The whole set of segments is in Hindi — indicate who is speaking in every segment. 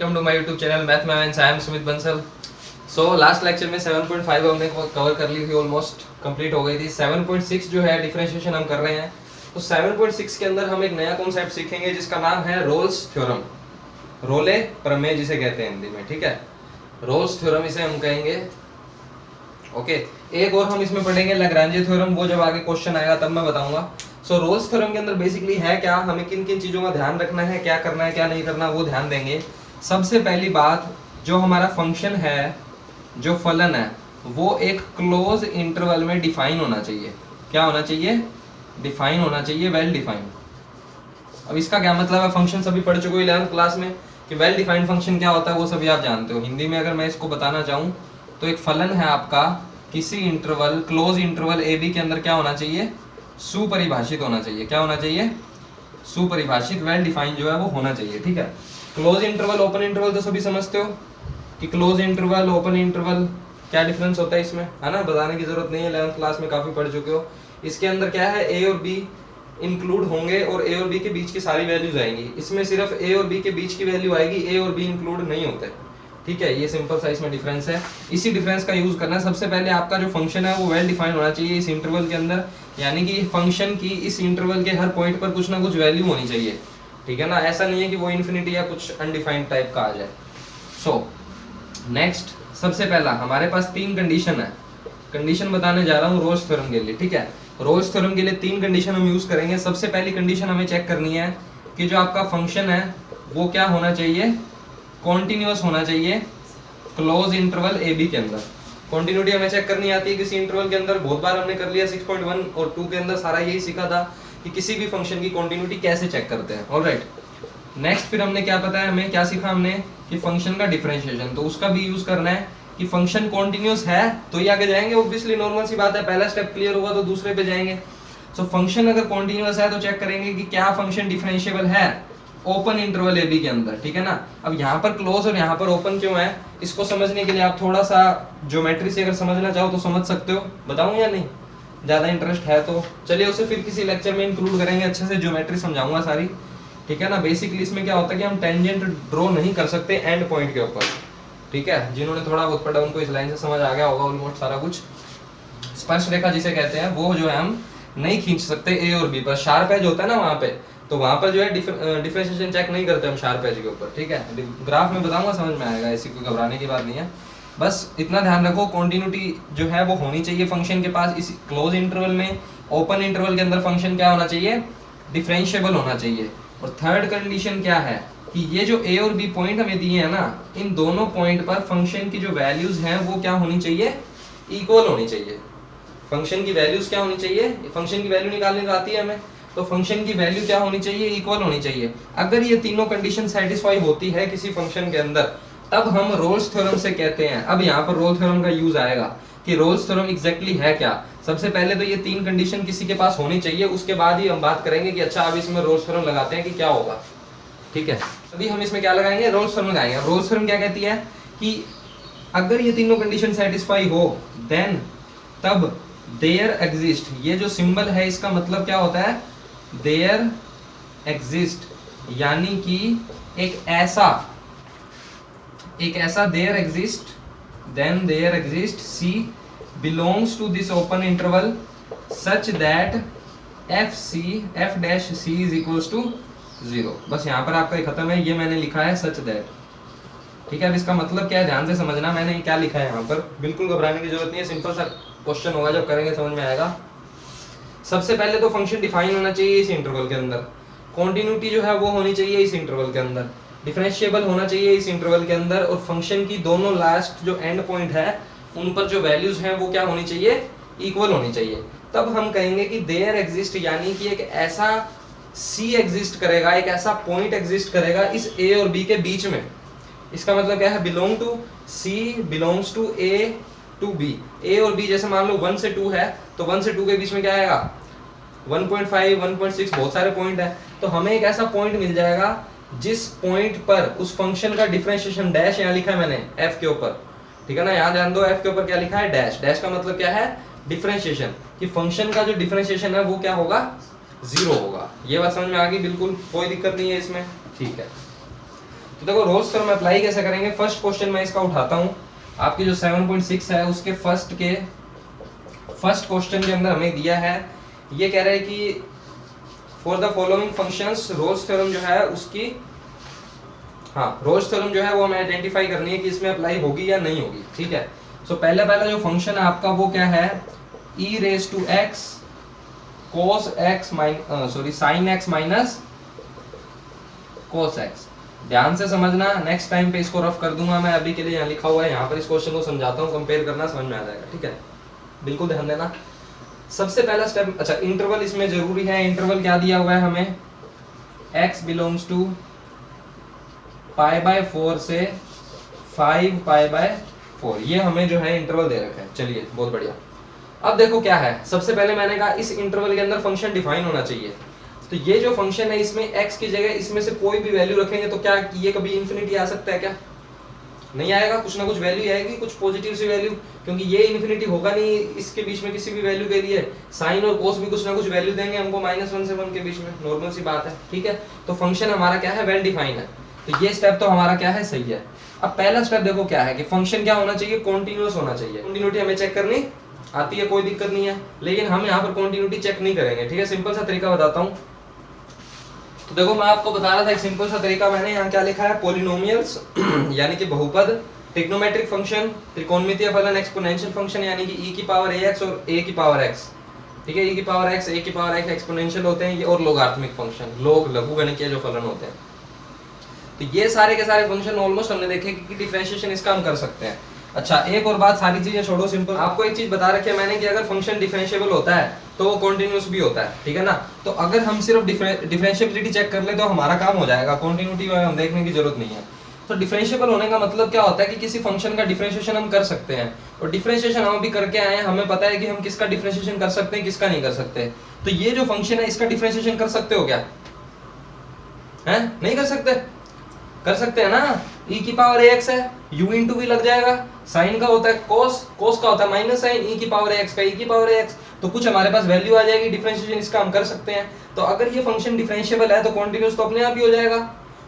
Speaker 1: Welcome to my YouTube channel math में I am Sumit Bansal. So last lecture में 7.5 हमने कवर कर ली थी, ऑलमोस्ट कंप्लीट हो गई थी। 7.6 जो है डिफरेंशिएशन हम कर रहे हैं। तो 7.6 के अंदर हम एक नया कॉन्सेप्ट सीखेंगे जिसका नाम है रोल्स थ्योरम, रोले प्रमेय जिसे कहते हैं हिंदी में, ठीक है। रोल्स थ्योरम इसे हम कहेंगे। ओके, एक और हम इसमें पढ़ेंगे लैग्रांजे थ्योरम, वो जब आगे क्वेश्चन आएगा तब मैं बताऊंगा। सो रोल्स थ्योरम के अंदर बेसिकली है क्या, हमें किन किन चीजों का ध्यान रखना है, क्या करना है क्या नहीं करना, वो ध्यान देंगे। सबसे पहली बात, जो हमारा फंक्शन है, जो फलन है, वो एक क्लोज इंटरवल में डिफाइन होना चाहिए। क्या होना चाहिए? डिफाइन होना चाहिए, वेल डिफाइंड। अब इसका क्या मतलब है? फंक्शन सभी पढ़ चुके हो 11th क्लास में कि वेल डिफाइंड फंक्शन क्या होता है, वो सभी आप जानते हो। हिंदी में अगर मैं इसको बताना चाहूँ तो एक फलन है आपका, किसी interval, close interval A B के अंदर क्या होना चाहिए? सुपरिभाषित होना चाहिए। क्या होना चाहिए? सुपरिभाषित, वेल डिफाइन जो है वो होना चाहिए, ठीक है। क्लोज इंटरवल, ओपन इंटरवल तो सभी समझते हो कि क्लोज इंटरवल, ओपन इंटरवल क्या डिफरेंस होता है इसमें, है ना। बताने की जरूरत नहीं है, 11th क्लास में काफी पढ़ चुके हो। इसके अंदर क्या है, ए और बी इंक्लूड होंगे और ए और बी के बीच की सारी वैल्यूज आएंगी। इसमें सिर्फ ए और बी के बीच की वैल्यू आएगी, ए और बी इंक्लूड नहीं होते, ठीक है। ये सिंपल सा इसमें डिफरेंस है। इसी डिफरेंस का यूज करना है। सबसे पहले आपका जो फंक्शन है वो वेल डिफाइन होना चाहिए इस इंटरवल के अंदर, यानी कि फंक्शन की इस इंटरवल के हर पॉइंट पर कुछ ना कुछ वैल्यू होनी चाहिए, ठीक है ना। ऐसा नहीं है कि वो इन्फिनिटी या कुछ अनडिफाइंड टाइप का आ जाए। सो नेक्स्ट, सबसे पहला हमारे पास 3 कंडीशन है। कंडीशन बताने जा रहा हूँ रोल्स थ्योरम के लिए, ठीक है। रोल्स थ्योरम के लिए 3 कंडीशन हम यूज करेंगे। सबसे पहली कंडीशन हमें चेक करनी है कि जो आपका फंक्शन है वो क्या होना चाहिए? कॉन्टिन्यूअस होना चाहिए क्लोज इंटरवल ए बी के अंदर। कॉन्टिन्यूटी हमें चेक करनी आती है किसी इंटरवल के अंदर, बहुत बार हमने कर लिया। 6.1 और 2 के अंदर सारा यही सीखा था कि किसी भी फंक्शन की कॉन्टिन्यूटी कैसे चेक करते हैं। ऑलराइट, नेक्स्ट फिर हमने क्या पता है, हमें क्या सीखा हमने कि फंक्शन का डिफरेंशिएशन, तो उसका भी यूज करना है कि फंक्शन कॉन्टिन्यूअस है तो ही आगे जाएंगे। ऑब्वियसली नॉर्मल सी बात है, पहला स्टेप क्लियर होगा तो दूसरे पे जाएंगे। सो फंक्शन अगर कॉन्टिन्यूअस है तो चेक करेंगे कि क्या फंक्शन डिफरेंशिएबल है ओपन इंटरवल ए बी के अंदर, ठीक है ना। अब यहाँ पर क्लोज और यहाँ पर ओपन क्यों है, इसको समझने के लिए आप थोड़ा सा ज्योमेट्री से अगर समझना चाहो तो समझ सकते हो। बताऊं या नहीं? ज्यादा इंटरेस्ट है तो चलिए उसे फिर किसी लेक्चर में इंक्लूड करेंगे, अच्छे से ज्योमेट्री समझाऊंगा सारी, ठीक है ना। बेसिकली इसमें क्या होता है कि हम टेंजेंट ड्रॉ नहीं कर सकते एंड पॉइंट के ऊपर, ठीक है। जिन्होंने थोड़ा बहुत पढ़ा उनको इस लाइन से समझ आ गया होगा ऑलमोस्ट सारा कुछ। स्पर्श रेखा जिसे कहते हैं वो जो है हम नहीं खींच सकते ए और बी पर। शार्प एज होता है ना वहां पे, तो वहां पर जो है डिफरेंशिएशन चेक नहीं करते हम शार्प एज के ऊपर, ठीक है। ग्राफ में बताऊंगा, समझ में आएगा, ऐसी कोई घबराने की बात नहीं है। बस इतना ध्यान रखो, कॉन्टिन्यूटी जो है वो होनी चाहिए फंक्शन के पास इस क्लोज इंटरवल में। ओपन इंटरवल के अंदर फंक्शन क्या होना चाहिए? डिफरेंशिएबल होना चाहिए। और थर्ड कंडीशन क्या है कि ये जो ए और बी पॉइंट हमें दिए हैं ना, इन दोनों पॉइंट पर फंक्शन की जो वैल्यूज हैं वो क्या होनी चाहिए? इक्वल होनी चाहिए। फंक्शन की वैल्यूज क्या होनी चाहिए? फंक्शन की वैल्यू निकालने तो आती है हमें, तो फंक्शन की वैल्यू क्या होनी चाहिए? इक्वल होनी चाहिए। अगर ये तीनों कंडीशन सेटिस्फाई होती है किसी फंक्शन के अंदर, तब हम रोल्स थ्योरम से कहते हैं। अब यहाँ पर रोल्स थ्योरम का यूज आएगा कि रोल्स थ्योरम एग्जैक्टली है क्या। सबसे पहले तो ये 3 कंडीशन किसी के पास होनी चाहिए, उसके बाद ही हम बात करेंगे कि अच्छा अब इसमें रोल्स थ्योरम लगाते हैं कि क्या होगा, ठीक है। अभी हम इसमें क्या लगाएंगे? रोल्स थ्योरम लगाएंगे। रोल्स थ्योरम क्या कहती है कि अगर ये तीनों कंडीशन सेटिस्फाई हो देन तब देयर एग्जिस्ट, ये जो सिंबल है इसका मतलब क्या होता है? देयर एग्जिस्ट, यानी कि एक ऐसा there exist, then there exist C belongs to this open interval such that f dash c is equals to 0। बस यहाँ पर आपका खत्म है, ये मैंने लिखा है सच दैट, ठीक है। अब इसका मतलब क्या है ध्यान से समझना, मैंने क्या लिखा है यहाँ पर, बिल्कुल घबराने की जरूरत नहीं है। सिंपल सा क्वेश्चन होगा, जब करेंगे समझ में आएगा। सबसे पहले तो फंक्शन डिफाइन होना चाहिए इस इंटरवल के अंदर, कॉन्टिन्यूटी जो है वो होनी चाहिए इस इंटरवल के अंदर, डिफरेंशिएबल होना चाहिए इस इंटरवल के अंदर, और फंक्शन की दोनों लास्ट जो एंड पॉइंट है उन पर जो वैल्यूज हैं वो क्या होनी चाहिए? इक्वल होनी चाहिए। तब हम कहेंगे कि देयर एग्जिस्ट, यानी कि एक ऐसा सी एग्जिस्ट करेगा, एक ऐसा पॉइंट एग्जिस्ट करेगा इस ए और बी के बीच में। इसका मतलब क्या है? Belong to C belongs to A to B. A और बी जैसे मान लो 1 से 2 है, तो 1 से 2 के बीच में क्या आएगा? 1.5, 1.6, बहुत सारे पॉइंट है। तो हमें एक ऐसा पॉइंट मिल जाएगा जिस पॉइंट पर उस फंक्शन का डिफरेंशिएशन, डैश यहाँ लिखा है मैंने f के ऊपर, ठीक है ना। यहाँ ध्यान दो, f के ऊपर क्या लिखा है? डैश। डैश का मतलब क्या है? डिफरेंशिएशन, कि फंक्शन का जो डिफरेंशिएशन है वो क्या होगा? 0 होगा। ये बात समझ में आ गई? बिल्कुल कोई दिक्कत नहीं है इसमें, ठीक है। तो देखो रोल्स थ्योरम अप्लाई कैसे करेंगे, फर्स्ट क्वेश्चन मैं इसका उठाता हूँ। आपकी जो 7.6 है उसके फर्स्ट क्वेश्चन के अंदर हमें दिया है, ये कह रहा है कि for the following functions Rolle's theorem जो है उसकी, हाँ रोल्स थ्योरम जो है वो हमें आइडेंटिफाई करनी है कि इसमें अप्लाई होगी या नहीं होगी, ठीक है। सो पहला जो फंक्शन है आपका वो क्या है, e raise to x cos x sin x minus cos x। ध्यान से समझना, नेक्स्ट टाइम पे इसको रफ कर दूंगा मैं, अभी के लिए यहाँ लिखा हुआ है, यहाँ पर इस क्वेश्चन को समझाता हूँ, कंपेयर करना समझ में आ जाएगा, ठीक है। बिल्कुल ध्यान देना। सबसे पहला स्टेप, अच्छा इंटरवल इसमें जरूरी है। इंटरवल क्या दिया हुआ है हमें, x बिलोंग्स टू π/4 से 5π/4, ये हमें जो है इंटरवल दे रखा है। चलिए बहुत बढ़िया। अब देखो क्या है, सबसे पहले मैंने कहा इस इंटरवल के अंदर फंक्शन डिफाइन होना चाहिए। तो ये जो फंक्शन है इसमें x की जगह इसमें से कोई भी वैल्यू रखेंगे तो क्या ये कभी इन्फिनिटी आ सकता है क्या? नहीं आएगा, कुछ ना कुछ वैल्यू आएगी, कुछ पॉजिटिव सी वैल्यू, क्योंकि ये इन्फिनिटी होगा नहीं इसके बीच में किसी भी वैल्यू के लिए। साइन और कोस भी कुछ ना कुछ वैल्यू देंगे हमको -1 से 1 के बीच में, नॉर्मल सी बात है, ठीक है। तो फंक्शन हमारा क्या है, वेल डिफाइन है। तो ये स्टेप तो हमारा क्या है, सही है। अब पहला स्टेप देखो क्या है कि फंक्शन क्या होना चाहिए, कॉन्टिन्यूअस होना चाहिए। कॉन्टिन्यूटी हमें चेक करनी आती है, कोई दिक्कत नहीं है, लेकिन हम यहाँ पर कॉन्टिन्यूटी चेक नहीं करेंगे, ठीक है। सिंपल सा तरीका बताता हूँ। तो देखो मैं आपको बता रहा था एक सिंपल सा तरीका, मैंने यहाँ क्या लिखा है, पॉलिनोमियल्स यानी कि बहुपद, ट्रिग्नोमेट्रिक फंक्शन, त्रिकोणमितीय फलन, एक्सपोनेंशियल फंक्शन यानी कि e की पावर ax और a की पावर x, ठीक है। e की पावर x, a की पावर x एक्सपोनेंशियल होते हैं ये, और लोगारिथमिक फंक्शन, लोग लघुगणकीय जो फलन होते हैं। तो ये सारे के सारे फंक्शन ऑलमोस्ट हमने देखे कि डिफरेंशिएशन इसका हम कर सकते हैं। अच्छा एक और बात, सारी चीजें छोड़ो, सिंपल आपको एक चीज बता रखी है मैंने कि अगर फंक्शन डिफरेंशिएबल होता है तो वो कॉन्टिन्यूस भी होता है, ठीक है ना। तो अगर हम सिर्फ डिफरेंशिएबिलिटी चेक कर ले तो हमारा काम हो जाएगा, कॉन्टिन्यूटी में हम देखने की जरूरत नहीं है। तो डिफरेंशिएबल होने का मतलब क्या होता है कि किसी फंक्शन का डिफरेंशिएशन हम कर सकते हैं, और डिफरेंशिएशन हम अभी करके आए हैं, हमें पता है कि हम किसका डिफरेंशिएशन कर सकते हैं, किसका नहीं कर सकते। तो ये जो फंक्शन है इसका डिफरेंशिएशन कर सकते हो क्या, है? नहीं कर सकते? कर सकते हैं ना। e की पावर ax है, u इंटू भी लग जाएगा, साइन का होता है cos, cos का होता है माइनस साइन, e की पावर ax का e की पावर ax, तो कुछ हमारे पास वैल्यू आ जाएगी, डिफरेंशिएशन इसका हम कर सकते हैं। तो अगर ये फंक्शन डिफरेंशिएबल है तो कॉन्टिन्यूस तो अपने आप ही हो जाएगा,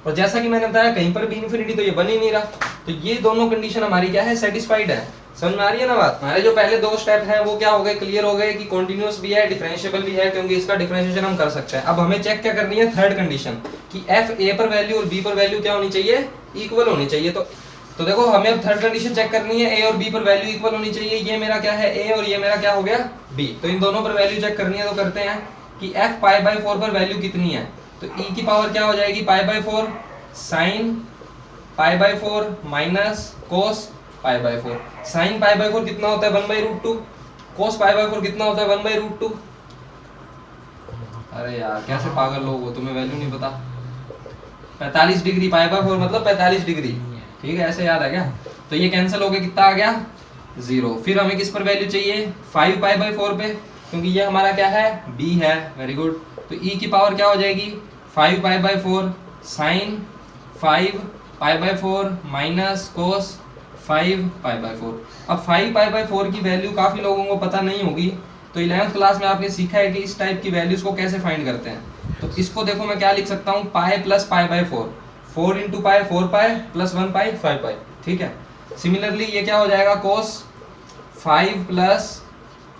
Speaker 1: और जैसा कि मैंने बताया कहीं पर भी इन्फिनिटी तो ये बन ही नहीं रहा। तो ये दोनों कंडीशन हमारी क्या है, सेटिस्फाइड है। समझ में आ रही है ना बात। हमारे जो पहले दो स्टेप हैं वो क्या हो गए, क्लियर हो गए कि कॉन्टिन्यूस भी है, डिफरेंशिएबल भी है, क्योंकि इसका डिफरेंशिएशन हम कर सकते हैं। अब हमें चेक क्या करनी है, थर्ड कंडीशन, कि f a पर वैल्यू और b पर वैल्यू क्या होनी चाहिए, इक्वल होनी चाहिए। तो देखो हमें अब थर्ड कंडीशन चेक करनी है, a और b पर वैल्यू इक्वल होनी चाहिए। ये मेरा क्या है, a और ये मेरा क्या हो गया, b। तो इन दोनों पर वैल्यू चेक करनी है, तो करते हैं कि f π/4 पर वैल्यू कितनी है। तो e की पावर क्या हो जाएगी, π/4 sin π/4 माइनस cos π/4। sin π/4 कितना होता है, 1/√2। cos π/4 कितना होता है, 1/√2। अरे यार कैसे पागल लोग हो, तुम्हें वैल्यू नहीं पता। 45 डिग्री, π/4 मतलब 45 डिग्री, ठीक है, ऐसे याद है क्या। तो ये कैंसिल हो गया, कितना आ गया, 0। फिर हमें किस पर वैल्यू चाहिए, 5π/4 पे, क्योंकि ये हमारा क्या है, b है, वेरी गुड। तो e की पावर क्या हो जाएगी, 5π/4 sin 5π/4 माइनस cos 5π/4। अब 5π/4 की वैल्यू काफी लोगों को पता नहीं होगी, तो 11th क्लास में आपने सीखा है कि इस टाइप की वैल्यूज को कैसे फाइंड करते हैं। तो इसको देखो मैं क्या लिख सकता हूँ, pi plus π/4, 4 into pi 4π plus 1π 5π, ठीक है। सिमिलरली ये क्या हो जाएगा, cos 5 प्लस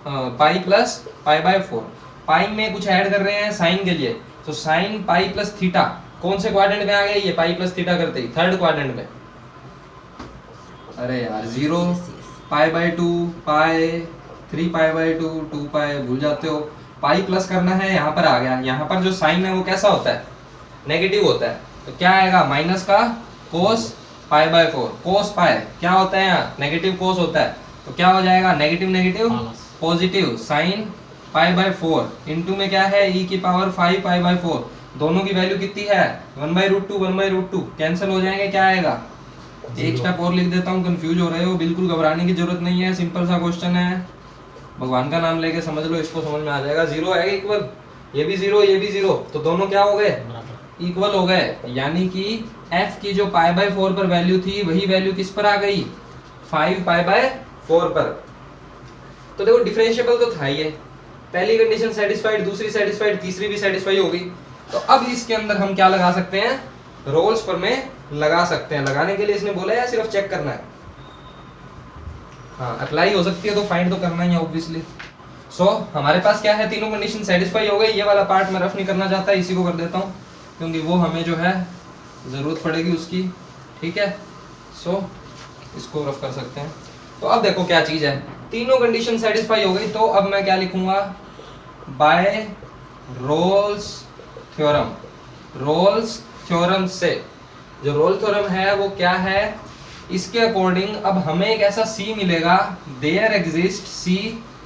Speaker 1: पाई प्लस π/4। पाई में कुछ ऐड कर रहे हैं साइन के लिए, तो साइन पाई प्लस थीटा, कौन से क्वाड्रेंट में आ गया ये, पाई प्लस थीटा करते ही थर्ड क्वाड्रेंट में। अरे यार 0 π/2 पाई 3π/2 2π, भूल जाते हो। पाई प्लस करना है, यहाँ पर आ गया, यहाँ पर जो साइन है वो कैसा होता है, नेगेटिव होता है। तो क्या आएगा, माइनस का cos π/4, cos पाई क्या होता है यहाँ, नेगेटिव cos होता है, तो क्या हो जाएगा, negative negative positive sine π/4 into में क्या है, e की पावर 5π/4। दोनों की वैल्यू कितनी है, 1/√2 1/√2 कैंसिल हो जाएंगे, क्या आएगा। एक स्टेप और लिख देता हूँ, कंफ्यूज हो रहे हो, बिल्कुल घबराने की जरूरत नहीं है, सिंपल सा क्वेश्चन है, भगवान का नाम लेके समझ लो, इसको समझ में आ जाएगा। 0 है इक्वल, ये भी 0 ये भी 0, तो दोनों क्या हो गए, इक्वल हो गए। यानी कि f की जो π/4 पर वैल्यू थी वही वैल्यू किस पर आ गई, 5π/4 पर। तो देखो डिफरेंशिएबल तो था ही है, पहली कंडीशन सेटिस्फाइड, दूसरी सेटिस्फाइड, तीसरी भी सेटिस्फाई होगी। तो अब इसके अंदर हम क्या लगा सकते हैं, रोल्स पर में लगा सकते हैं। लगाने के लिए इसने बोला है या सिर्फ चेक करना है? हाँ, अप्लाई हो सकती है तो फाइंड तो करना ही है ऑब्वियसली। सो हमारे पास क्या है, तीनों कंडीशन सेटिस्फाई हो गई। ये वाला पार्ट मैं रफ नहीं करना चाहता, इसी को कर देता हूँ क्योंकि वो हमें जो है ज़रूरत पड़ेगी उसकी, ठीक है। सो इसको रफ कर सकते हैं। तो अब देखो क्या चीज़ है, तीनों कंडीशन सेटिस्फाई हो गई, तो अब मैं क्या लिखूंगा, by Rolle's theorem. Rolle's theorem से, जो रोल थ्योरम है वो क्या है, इसके अकॉर्डिंग अब हमें एक ऐसा सी मिलेगा, there exist C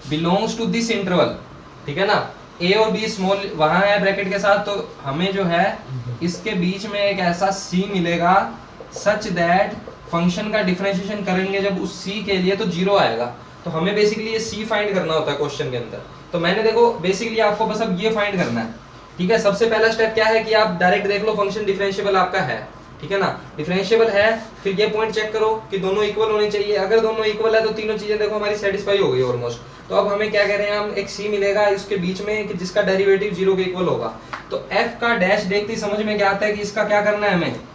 Speaker 1: belongs to this interval, ठीक है ना। ए और बी स्मॉल वहां है ब्रैकेट के साथ, तो हमें जो है इसके बीच में एक ऐसा सी मिलेगा सच दैट फंक्शन का डिफरेंशिएशन करेंगे जब उस सी के लिए तो जीरो आएगा। तो हमें बेसिकली ये सी फाइंड करना होता है क्वेश्चन के अंदर। तो मैंने देखो बेसिकली आपको बस अब ये फाइंड करना है, ठीक है। सबसे पहला स्टेप क्या है कि आप डायरेक्ट देख लो फंक्शन डिफरेंशिएबल आपका है, ठीक है ना। डिफरेंशिएबल है, फिर ये पॉइंट चेक करो कि दोनों इक्वल होने चाहिए। अगर दोनों इक्वल है तो तीनों चीजें देखो हमारी सेटिस्फाई हो गई ऑलमोस्ट। तो अब हमें क्या कह रहे हैं, हम एक सी मिलेगा इसके बीच में कि जिसका डेरिवेटिव जीरो के इक्वल होगा। तो एफ का डैश देखते ही समझ में क्या आता है कि इसका क्या करना है, हमें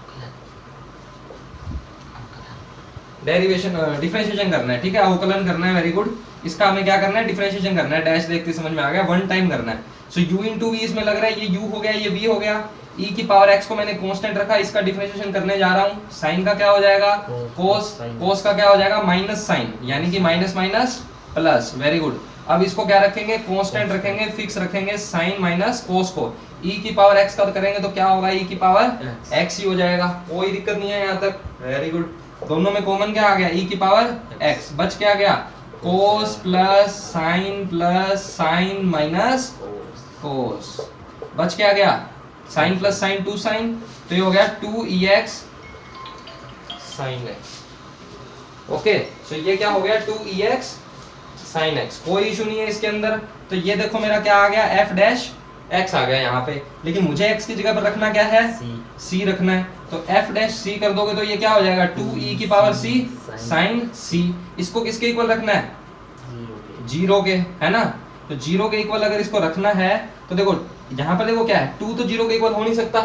Speaker 1: डेरिवेशन डिफरेंशिएशन करना है, ठीक है, अवकलन करना है। Very good. इसका हमें क्या करना है, डिफरेंशिएशन करना है। डैश देखते समझ में आ गया, वन टाइम करना है। सो u इंटू वी इसमें लग रहा है, ये u हो गया, ये v हो गया। e की पावर x को मैंने कांस्टेंट रखा, इसका डिफरेंशिएशन करने जा रहा हूँ। साइन का क्या हो जाएगा, cos, cos का क्या हो जाएगा, माइनस साइन, यानी कि minus minus plus. Very good. अब इसको क्या रखेंगे, कांस्टेंट रखेंगे, फिक्स रखेंगे, साइन माइनस cos को। e की पावर x का करेंगे तो क्या होगा, e की पावर x ही हो जाएगा, कोई दिक्कत नहीं है यहाँ तक। Very good. दोनों में कॉमन क्या आ गया, e की पावर x, बच क्या गया, cos plus sign minus cos, बच क्या गया, साइन प्लस साइन 2 साइन, तो ये हो गया 2ex साइन x। ओके, सो ये क्या हो गया, 2ex साइन x। कोई इशू नहीं है इसके अंदर। तो ये देखो मेरा क्या आ गया, f डैश x आ गया यहाँ पे, लेकिन मुझे x की जगह पर रखना क्या है, c रखना है। तो f डैश c कर दोगे तो ये क्या हो जाएगा, 2e की पावर c साइन c। इसको किसके इक्वल रखना है, जीरो के, है ना। तो जीरो के इक्वल अगर इसको रखना है तो देखो यहाँ पर देखो क्या है, 2 तो जीरो के इक्वल हो नहीं सकता,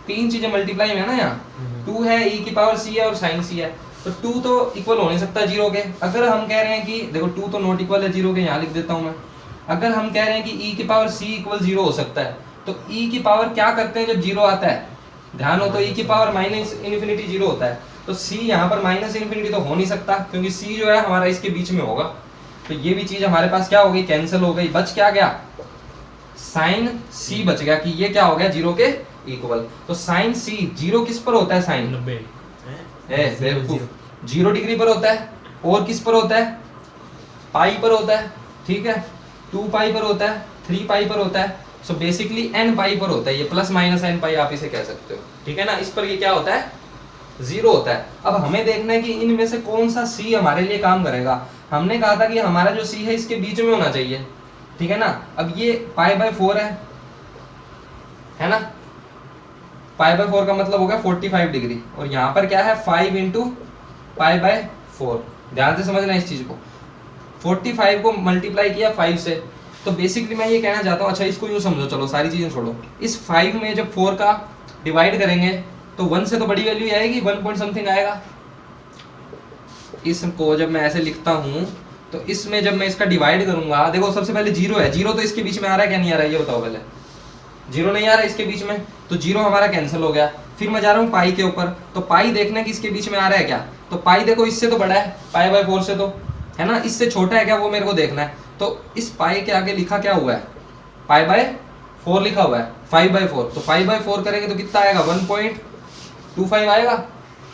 Speaker 1: तीन चीजें मल्टीप्लाई में है ना। यहाँ 2 है, e की पावर c है और साइन c है, तो 2 तो इक्वल हो नहीं सकता जीरो के। अगर हम कह रहे हैं कि देखो 2 तो नॉट इक्वल है जीरो के, यहाँ लिख देता हूँ मैं। अगर हम कह रहे हैं कि e की पावर c इक्वल जीरो हो सकता है, तो e की पावर क्या करते हैं जब जीरो आता है, ध्यान हो, तो e की पावर माइनस इन्फिनिटी जीरो होता है। तो c यहाँ पर माइनस इन्फिनिटी तो हो नहीं सकता, क्योंकि c जो है हमारा इसके बीच में होगा। तो ये भी चीज हमारे पास क्या हो गई, कैंसिल हो गई। बच क्या गया, साइन c बच गया, कि ये क्या हो गया, जीरो के इक्वल। तो साइन c जीरो किस पर होता है, साइन 90 जीरो डिग्री पर होता है, और किस पर होता है, पाई पर होता है, ठीक है, 2 पाई पर होता है, 3 पाई पर होता है। सो बेसिकली n पाई पर होता है, ये प्लस माइनस n पाई आप इसे कह सकते हो, ठीक है ना। इस पर ये क्या होता है, जीरो होता है। अब हमें देखना है कि इनमें से कौन सा c हमारे लिए काम करेगा। हमने कहा था कि हमारा जो c है इसके बीच में होना चाहिए, ठीक है ना। अब ये पाई बाय 4 है ना, पाई बाय 4 का मतलब हो गया 45 डिग्री, और यहाँ पर क्या है 5 इंटू पाई बाय 4। ध्यान से समझना इस चीज को, 45 को मल्टीप्लाई किया 5 से। तो बेसिकली मैं ये कहना चाहता हूँ, अच्छा इसको यूँ समझो, चलो सारी चीजें छोड़ो। इस 5 में जब 4 का डिवाइड करेंगे तो 1 से तो बड़ी वैल्यू आएगी, 1 पॉइंट समथिंग आएगा। इसको जब मैं ऐसे लिखता हूँ तो इसमें जब मैं इसका डिवाइड करूंगा, देखो सबसे पहले जीरो है, जीरो तो इसके बीच में आ रहा है क्या, नहीं आ रहा है, ये बताओ पहले। जीरो नहीं आ रहा है इसके बीच में, तो जीरो हमारा कैंसिल हो गया। फिर मैं जा रहा हूँ पाई के ऊपर, तो पाई देखना कि इसके बीच में आ रहा है क्या। तो पाई देखो इससे तो बड़ा है, पाई बाय 4 से, तो है ना, इससे छोटा है क्या, वो मेरे को देखना है। तो इस पाई के आगे लिखा क्या हुआ है, पाई बाय 4 लिखा हुआ है, 5 बाय 4। तो 5 बाय 4 करेंगे तो कितना आएगा, 1.25 आएगा।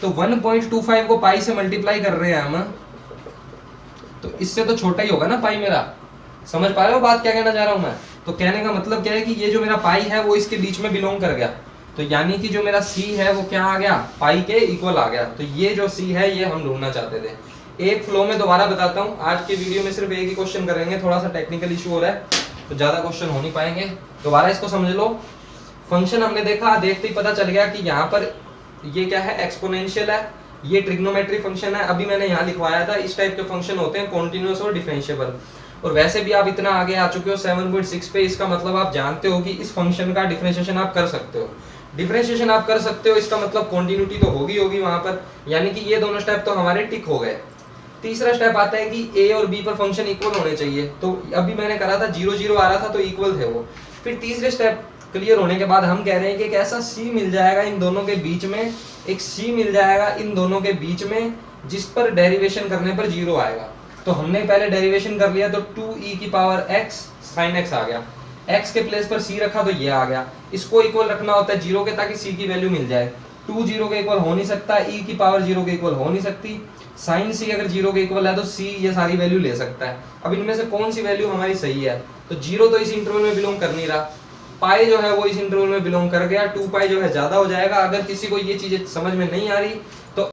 Speaker 1: तो 1.25 को पाई से मल्टीप्लाई कर रहे हैं हम, तो इससे तो छोटा ही होगा ना पाई मेरा। समझ पा रहे हो बात क्या कहना चाह रहा हूं मैं। तो कहने का मतलब क्या है कि ये जो मेरा पाई है वो इसके बीच में बिलोंग कर गया, तो यानी कि जो मेरा c है वो क्या आ गया, पाई के इक्वल आ गया। तो ये जो c है ये हम ढूंढना चाहते थे। एक फ्लो में दोबारा बताता हूँ, आज के वीडियो में सिर्फ एक ही क्वेश्चन करेंगे, थोड़ा सा टेक्निकल इशू हो रहा है तो ज्यादा क्वेश्चन हो नहीं पाएंगे। दोबारा इसको समझ लो। फंक्शन हमने देखा, देखते ही पता चल गया कि यहाँ पर ये क्या है, एक्सपोनेंशियल है, ये ट्रिग्नोमेट्री फंक्शन है। अभी मैंने यहाँ लिखवाया था, इस टाइप के फंक्शन होते हैं कॉन्टिन्यूअस और डिफरेंशिएबल। और वैसे भी आप इतना आगे आ चुके हो 7.6 पे, इसका मतलब आप जानते हो कि इस फंक्शन का डिफरेंशिएशन आप कर सकते हो। डिफरेंशिएशन आप कर सकते हो, इसका मतलब कॉन्टिन्यूटी तो होगी होगी वहां पर, यानी कि ये दोनों स्टेप तो हमारे टिक हो गए। तीसरा स्टेप आता है कि ए और बी पर फंक्शन इक्वल होने चाहिए, तो अभी मैंने करा था 0 0 आ रहा था तो इक्वल थे वो। फिर तीसरे स्टेप क्लियर होने के बाद हम कह रहे हैं कि एक ऐसा सी मिल जाएगा इन दोनों के बीच में, एक सी मिल जाएगा इन दोनों के बीच में जिस पर डेरिवेशन करने पर 0 आएगा। तो हमने पहले डेरिवेशन कर लिया तो 2e की पावर x sin x आ गया, x के प्लेस पर c रखा तो ये आ गया। इसको इक्वल रखना होता है 0 के ताकि c की वैल्यू मिल जाए। 2 0 के इक्वल हो नहीं सकता, e की पावर 0 के इक्वल हो नहीं सकती, sin c अगर 0 के इक्वल है तो c ये सारी वैल्यू ले सकता है। अब इनमें से कौन सी वैल्यू हमारी सही है, तो 0 तो इस इंटरवल में बिलोंग कर नहीं रहा, पाई जो है वो इस इंटरवल में बिलोंग कर गया, 2 पाई जो है ज्यादा हो जाएगा। अगर किसी को ये चीजें समझ में नहीं आ रही तो